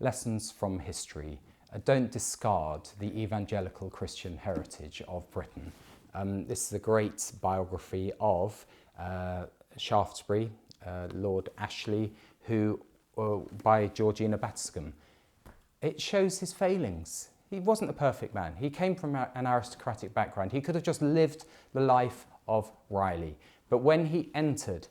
lessons from history. Don't discard the evangelical Christian heritage of Britain. This is a great biography of Shaftesbury, Lord Ashley, by Georgina Batterscombe. It shows his failings. He wasn't a perfect man. He came from an aristocratic background. He could have just lived the life of Riley. But when he entered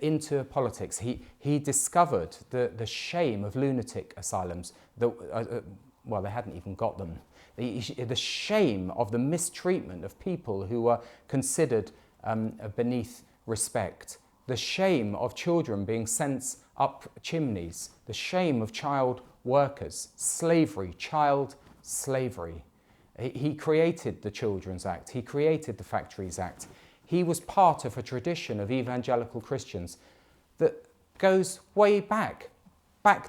into politics, he discovered the shame of lunatic asylums. Well, they hadn't even got them. The shame of the mistreatment of people who were considered beneath respect. The shame of children being sent up chimneys. The shame of child workers. Slavery, child slavery. He created the Children's Act. He created the Factories Act. He was part of a tradition of evangelical Christians that goes way back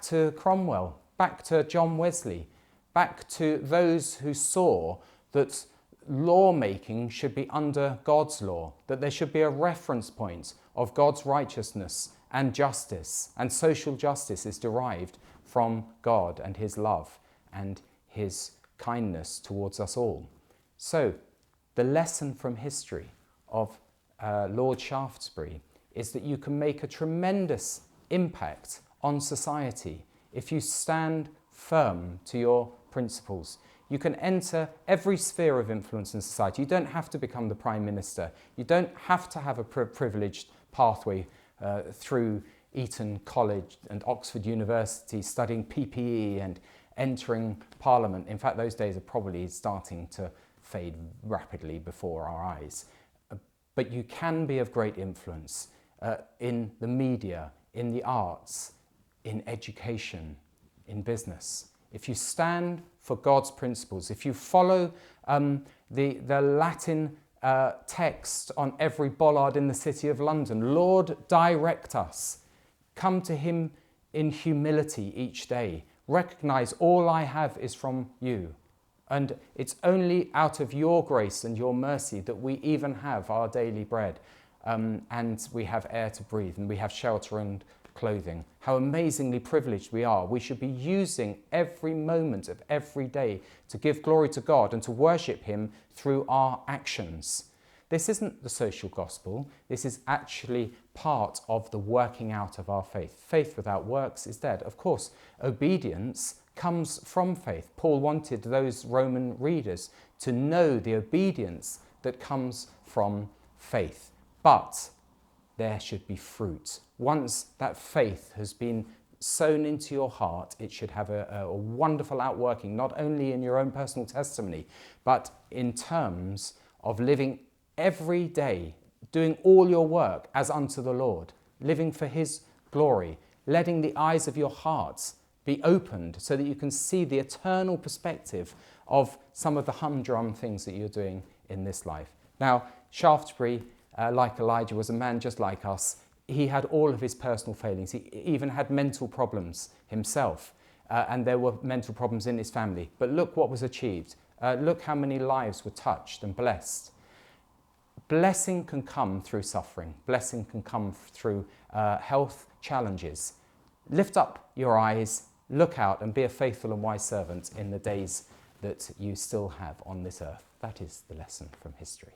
to Cromwell, back to John Wesley, back to those who saw that lawmaking should be under God's law, that there should be a reference point of God's righteousness and justice, and social justice is derived from God and his love and his kindness towards us all. So, the lesson from history of Lord Shaftesbury is that you can make a tremendous impact on society if you stand firm to your principles. You can enter every sphere of influence in society. You don't have to become the Prime Minister. You don't have to have a privileged pathway through Eton College and Oxford University, studying PPE and entering Parliament. In fact, those days are probably starting to fade rapidly before our eyes. But you can be of great influence in the media, in the arts, in education, in business. If you stand for God's principles, if you follow the Latin text on every bollard in the City of London, Lord, direct us. Come to him in humility each day. Recognize all I have is from you. And it's only out of your grace and your mercy that we even have our daily bread, and we have air to breathe, and we have shelter and clothing. How amazingly privileged we are. We should be using every moment of every day to give glory to God and to worship him through our actions. This isn't the social gospel. This is actually part of the working out of our faith. Faith without works is dead. Of course, obedience comes from faith. Paul wanted those Roman readers to know the obedience that comes from faith. But there should be fruit. Once that faith has been sown into your heart, it should have a wonderful outworking, not only in your own personal testimony, but in terms of living every day, doing all your work as unto the Lord, living for his glory, letting the eyes of your hearts be opened so that you can see the eternal perspective of some of the humdrum things that you're doing in this life. Now, Shaftesbury, like Elijah, was a man just like us. He had all of his personal failings. He even had mental problems himself, and there were mental problems in his family. But look what was achieved. Look how many lives were touched and blessed. Blessing can come through suffering. Blessing can come through health challenges. Lift up your eyes, look out, and be a faithful and wise servant in the days that you still have on this earth. That is the lesson from history.